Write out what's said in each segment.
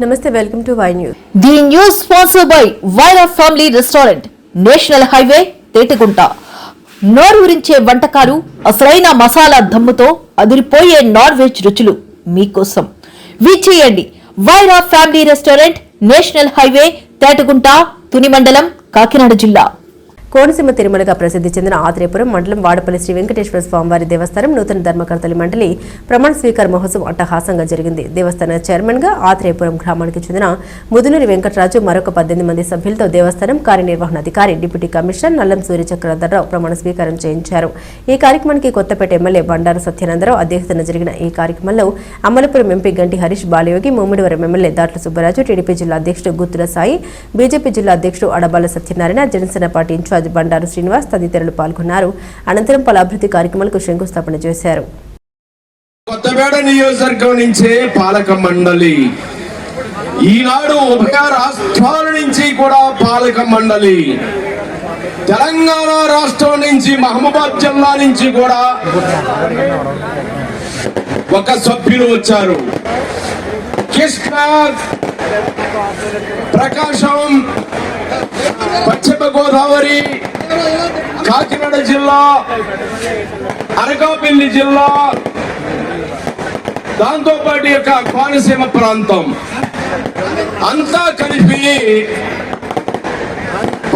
Namaste, welcome to Y News. The news sponsored by Vaira Family Restaurant, National Highway, Tetegunta. నోరూరించే వంటకాలు, అసలైన మసాలా దమ్ముతో అదిరిపోయే non veg రుచులు మీకోసం. విచ్చేయండి Vyra family restaurant, national highway, Tetagunta, Tuni మండలం, కాకినాడ జిల్లా. కోనసీమ తిరుమలగా ప్రసిద్ధి చెందిన ఆత్రేయపురం మండలం వాడపల్లి శ్రీ వెంకటేశ్వర స్వామివారి దేవస్థానం నూతన ధర్మకర్తల మండలి ప్రమాణ స్వీకార మహోత్సవం అట్టహాసంగా జరిగింది. దేవస్థాన చైర్మన్ గా ఆత్రేయపురం గ్రామానికి చెందిన ముదునూరి వెంకటరాజు మరొక 18 మంది సభ్యులతో దేవస్థానం కార్యనిర్వహణాధికారి డిప్యూటీ కమిషనర్ నల్లం సూర్యచక్రధర్రావు ప్రమాణ స్వీకారం చేయించారు. ఈ కార్యక్రమానికి కొత్తపేట ఎమ్మెల్యే బండారు సత్యనందరావు అధ్యక్షతన జరిగిన ఈ కార్యక్రమంలో అమలపురం ఎంపీ గంటి హరీష్ బాలయోగి, ముమ్మిడివరం ఎమ్మెల్యే దాట్ల సుబ్బరాజు, టీడీపీ జిల్లా అధ్యక్షుడు గుత్తుల సాయి, బీజేపీ జిల్లా అధ్యక్షుడు అడబాల సత్యనారాయణ, జనసేన పార్టీ ఇన్ఛార్జ్ బండారు శ్రీనివాస్ తదితరులు పాల్గొన్నారు. అనంతరం పలు అభివృద్ధి కార్యక్రమాలకు శంకుస్థాపన చేశారు. కొత్తపేట నియోజకవర్గం నుంచే పాలక మండలి, ఈనాడు ఉభయ రాష్ట్రాల నుంచి కూడా పాలక మండలి, తెలంగాణ రాష్ట్రం నుంచి మహబూబాద్ జిల్లా నుంచి కూడా ఒక సభ్యులు వచ్చారు. కృష్ణా, ప్రకాశం, పశ్చిమ గోదావరి, కాకినాడ జిల్లా, అనకాపల్లి జిల్లా, దాంతోపాటు యొక్క కోనసీమ ప్రాంతం అంతా కలిపి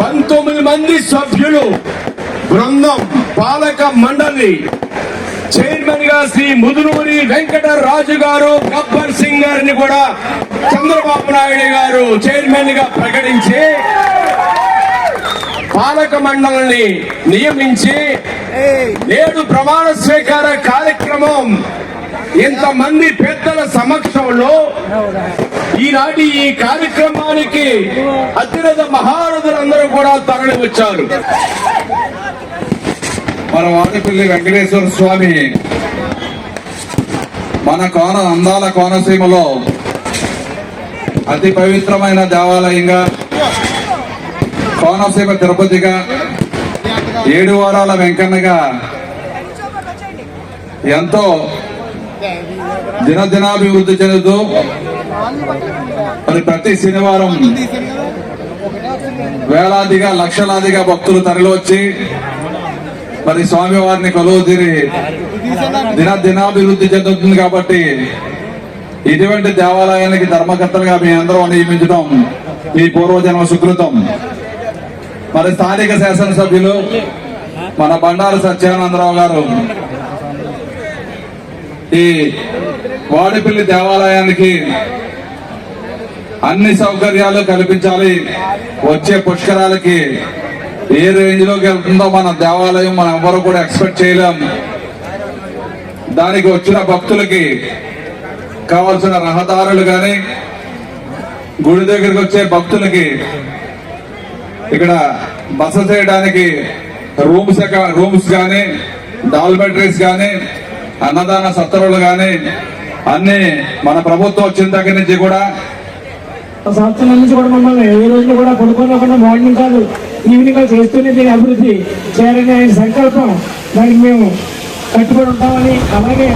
19 మంది సభ్యులు బృందం పాలక మండలి చైర్మన్ గా శ్రీ ముదునూరి వెంకటరాజు గారు, గబ్బర్ సింగ్ గారిని కూడా చంద్రబాబు నాయుడు గారు చైర్మన్ గా ప్రకటించి పాలక మండలిని నియమించి నేడు ప్రమాణ స్వీకార కార్యక్రమం ఇంతమంది పెద్దల సమక్షంలో ఈనాటి ఈ కార్యక్రమానికి అత్యున్నత మహారథులందరూ కూడా తరలి వచ్చారు. మన వాడపల్లి వెంకటేశ్వర స్వామి మన అందాల కోనసీమలో అతి పవిత్రమైన దేవాలయంగా, కోనసీమ తిరుపతిగా, 7 వారాల వెంకన్నగా ఎంతో దినదినాభివృద్ధి చెందుతూ మరి ప్రతి శనివారం వేలాదిగా లక్షలాదిగా భక్తులు తరలివచ్చి మరి స్వామివారిని కొలువు తీరి దినాభివృద్ధి చెందుతుంది. కాబట్టి ఇటువంటి దేవాలయానికి ధర్మకర్తలుగా మీ అందరం నియమించడం ఈ పూర్వజన్మ సుకృతం. మరి స్థానిక శాసనసభ్యులు మన బండారు సత్యానందరావు గారు ఈ వాడిపల్లి దేవాలయానికి అన్ని సౌకర్యాలు కల్పించాలి. వచ్చే పుష్కరాలకి ఏ రేంజ్ లోకి వెళ్తుందో మన దేవాలయం మనం ఎవరు కూడా ఎక్స్పెక్ట్ చేయలేం. దానికి వచ్చిన భక్తులకి కావాల్సిన రహదారులు కానీ, గుడి దగ్గరికి వచ్చే భక్తులకి ఇక్కడ బస చేయడానికి రూమ్స్ కానీ, డాల్మెటరీస్ కానీ, అన్నదాన సత్రాలు కానీ అన్ని మన ప్రభుత్వం వచ్చిన దగ్గర నుంచి కూడా సంవత్సరం నుంచి కూడా మమ్మల్ని ఏ రోజులు కూడా పడుకోకుండా మార్నింగ్ కాదు ఈవినింగ్ కాదు చేస్తూనే దీని అభివృద్ధి చేయాలని ఆయన సంకల్పం. దానికి మేము కట్టుబడి ఉంటామని, అలాగే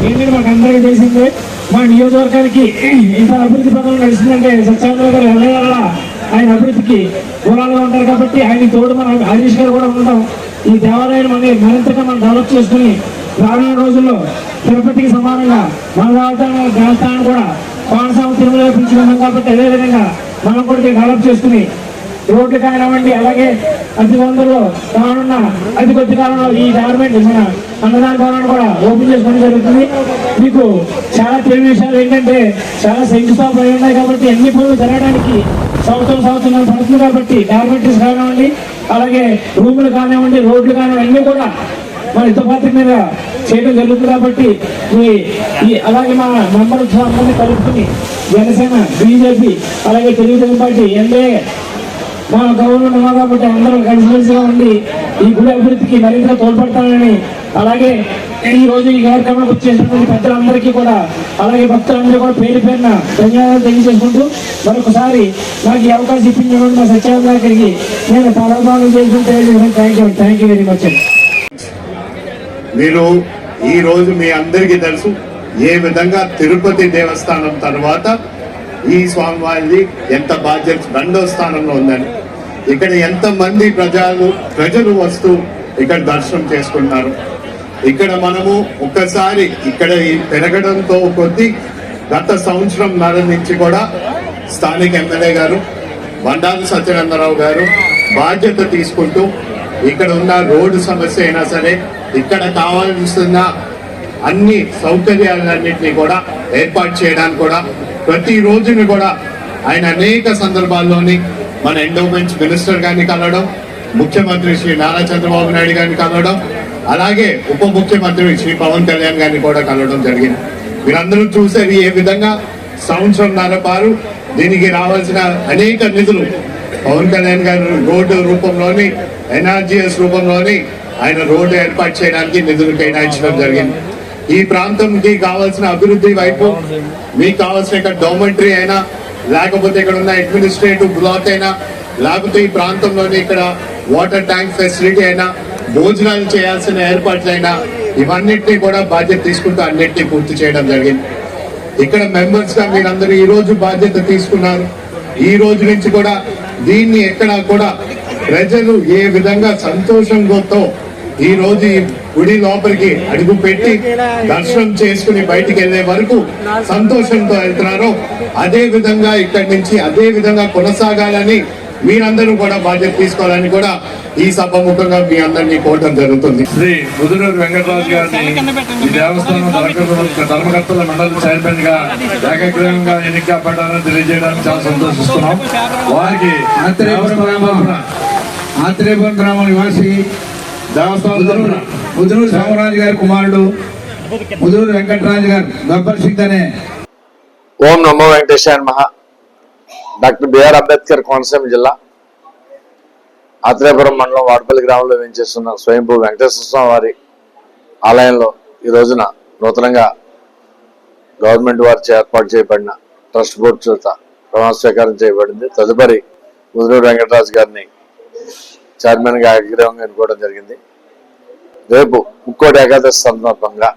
ఏంటంటే మాకు అందరికీ తెలిసిందే మా నియోజకవర్గానికి ఇంత అభివృద్ధి పథకం నడిచిందంటే సత్యానంద గారు వెళ్ళగల ఆయన అభివృద్ధికి మూలాలుగా ఉంటారు. కాబట్టి ఆయన తోడు మన హరీష్ గారు కూడా ఉండడం ఈ దేవాలయాన్ని మరింతగా మనం డెవలప్ చేసుకుని రానున్న రోజుల్లో తిరుపతికి సమానంగా మన దేవస్థానాన్ని కూడా కోనసీమ తిరుమల పెంచుకున్నాం. కాబట్టి అదేవిధంగా మనం కూడా డెవలప్ చేసుకుని రోడ్లు కానివ్వండి, అలాగే అతి వందల్లో రానున్న అతి కొద్ది కాలంలో ఈ గవర్నమెంట్ మన అన్నదాన భవనాన్ని కూడా ఓపెన్ చేసుకోవడం జరుగుతుంది. మీకు చాలా తెలియని విషయాలు ఏంటంటే చాలా శంకుస్థాపన అయి ఉన్నాయి. కాబట్టి అన్ని పనులు జరగడానికి సంవత్సరం పడుతుంది. కాబట్టి డార్మెంటరీస్ కానివ్వండి, అలాగే రూములు కానివ్వండి, రోడ్లు కానివ్వండి అన్ని కూడా మన యుద్ధపాత్ర మీద చేయడం జరుగుతుంది. కాబట్టి అలాగే మా మెంబర్స్ అందరినీ కలుపుకుని జనసేన, బీజేపీ, అలాగే తెలుగుదేశం పార్టీ, ఎన్డీఏ మా గవర్నమెంట్ ఉన్నా కాబట్టి అందరం కలిసిమెలిసిగా ఉండి ఈ గుడి అభివృద్ధికి మరింత తోడ్పడతానని, అలాగే ఈ రోజు ఈ కార్యక్రమానికి వచ్చేసినటువంటి పెద్దలందరికీ కూడా, అలాగే భక్తులందరూ కూడా పేరు పేరున ధన్యవాదాలు తెలియజేసుకుంటూ మరొకసారి నాకు ఈ అవకాశం ఇప్పించినటువంటి మా సత్యానంద గారికి నేను పాలభాగం చేసుకుంటే థ్యాంక్ యూ వెరీ మచ్. మీరు ఈ రోజు మీ అందరికీ తెలుసు ఏ విధంగా తిరుపతి దేవస్థానం తర్వాత ఈ స్వామివారిది ఎంత బాధ్యత రెండో స్థానంలో ఉందని. ఇక్కడ ఎంతమంది ప్రజలు వస్తూ ఇక్కడ దర్శనం చేసుకుంటున్నారు. ఇక్కడ మనము ఒక్కసారి ఇక్కడ ఈ పెరగడంతో కొద్ది గత సంవత్సరం నుంచి కూడా స్థానిక ఎమ్మెల్యే గారు బండారు సత్యనందరావు గారు బాధ్యత తీసుకుంటూ ఇక్కడ ఉన్న రోడ్డు సమస్య అయినా సరే ఇక్కడ కావాల్సిన అన్ని సౌకర్యాలన్నింటినీ కూడా ఏర్పాటు చేయడానికి కూడా ప్రతి రోజుని కూడా ఆయన అనేక సందర్భాల్లోని మన ఎండోమెంట్స్ మినిస్టర్ గారిని కలవడం, ముఖ్యమంత్రి శ్రీ నారా చంద్రబాబు నాయుడు గారిని కలవడం, అలాగే ఉప ముఖ్యమంత్రి శ్రీ పవన్ కళ్యాణ్ గారిని కూడా కలవడం జరిగింది. మీరందరూ చూసేది ఏ విధంగా సంవత్సరంన్నర పాటు దీనికి రావాల్సిన అనేక నిధులు పవన్ కళ్యాణ్ గారు రోడ్డు రూపంలోని ఎన్ఆర్జీఎస్ రూపంలోని ఆయన రోడ్డు ఏర్పాటు చేయడానికి నిధులు కేటాయించడం జరిగింది. ఈ ప్రాంతంకి కావాల్సిన అభివృద్ధి వైపు మీకు కావాల్సిన ఇక్కడ డోమెటరీ అయినా, లేకపోతే ఇక్కడ ఉన్న అడ్మినిస్ట్రేటివ్ బ్లాక్ అయినా, లేకపోతే ఈ ప్రాంతంలోని ఇక్కడ వాటర్ ట్యాంక్ ఫెసిలిటీ అయినా, భోజనాలు చేయాల్సిన ఏర్పాట్లైనా ఇవన్నిటినీ కూడా బాధ్యత తీసుకుంటూ అన్నిటినీ పూర్తి చేయడం జరిగింది. ఇక్కడ మెంబర్స్ గా మీరందరూ ఈ రోజు బాధ్యత తీసుకున్నారు. ఈ రోజు నుంచి కూడా దీన్ని ఎక్కడా కూడా ప్రజలు ఏ విధంగా సంతోషంతో ఈ రోజు ఈ గుడి లోపలికి అడుగు పెట్టి దర్శనం చేసుకుని బయటికి వెళ్లే వరకు సంతోషంతో వెళ్తున్నారో అదే విధంగా ఇక్కడి నుంచి అదే విధంగా కొనసాగాలని మీరందరూ కూడా బాధ్యత తీసుకోవాలని కూడా ఈ సభముఖంగా మీ అందరినీ కోరడం జరుగుతుంది. శ్రీ ముదునూరు వెంకటరాజు గారిని ఈ దేవస్థానం ధర్మకర్తల మండలి చైర్మన్ గా ఏకగ్రీవంగా ఎన్నిక పడ్డారని తెలియజేయడానికి చాలా సంతోషిస్తున్నాం. వారికి ఆత్రేయపురం గ్రామం నివాసి దేవస్థానం ముదునూరు సామరాజు గారి కుమారుడు ముదునూరు వెంకటరాజు గారు గబ్బర్ సింగ్ అనే. ఓం నమో వెంకటేశాయ నమః. డాక్టర్ బిఆర్ అంబేద్కర్ కోనసీమ జిల్లా ఆత్రేయపురం మండలం వాడపల్లి గ్రామంలో వేంచేస్తున్న స్వయంభూ వెంకటేశ్వర స్వామి వారి ఆలయంలో ఈ రోజున నూతనంగా గవర్నమెంట్ వారిచే ఏర్పాటు చేయబడిన ట్రస్ట్ బోర్డు చేత ప్రమాణ స్వీకారం చేయబడింది. తదుపరి ముదునూరు వెంకటరాజు గారిని చైర్మన్ గా ఏకగ్రీవంగా ఎన్నుకోవడం జరిగింది. రేపు ముక్కోటి ఏకాదశి సందర్భంగా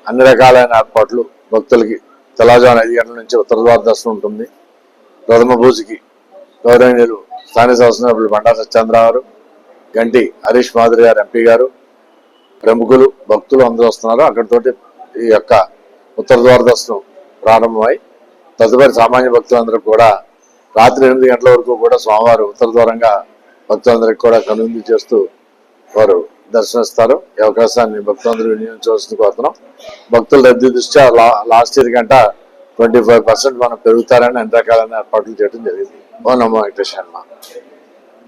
అన్ని రకాలైన ఏర్పాట్లు భక్తులకి తెల్లవారుజామున 5 గంటల నుంచి ఉత్తర ద్వార దర్శనం ఉంటుంది. ప్రథమ పూజకి గౌరవనీయులు స్థానిక శాసనసభ్యులు బండారు సత్యేంద్రరావు గారు, గంటి హరీష్ మాధురి గారు ఎంపీ గారు, ప్రముఖులు భక్తులు అందరూ వస్తున్నారు. అక్కడితోటి ఈ యొక్క ఉత్తర ద్వార దర్శనం ప్రారంభమై తదుపరి సామాన్య భక్తులందరూ కూడా రాత్రి 8 గంటల వరకు కూడా స్వామివారు ఉత్తర ద్వారంగా భక్తులందరికీ కూడా కనువిందు చేస్తూ వారు దర్శనిస్తారు. ఈ అవకాశాన్ని భక్తులందరూ వినియోగించవలసింది కోరుతున్నాం. భక్తుల రద్దీ దృష్ట్యా లాస్ట్ ఇయర్ కంట 25% మనం పెరుగుతారని అన్ని రకాలైన ఏర్పాట్లు చేయడం జరిగింది. ఓ నమో వెంకటేశ్వర.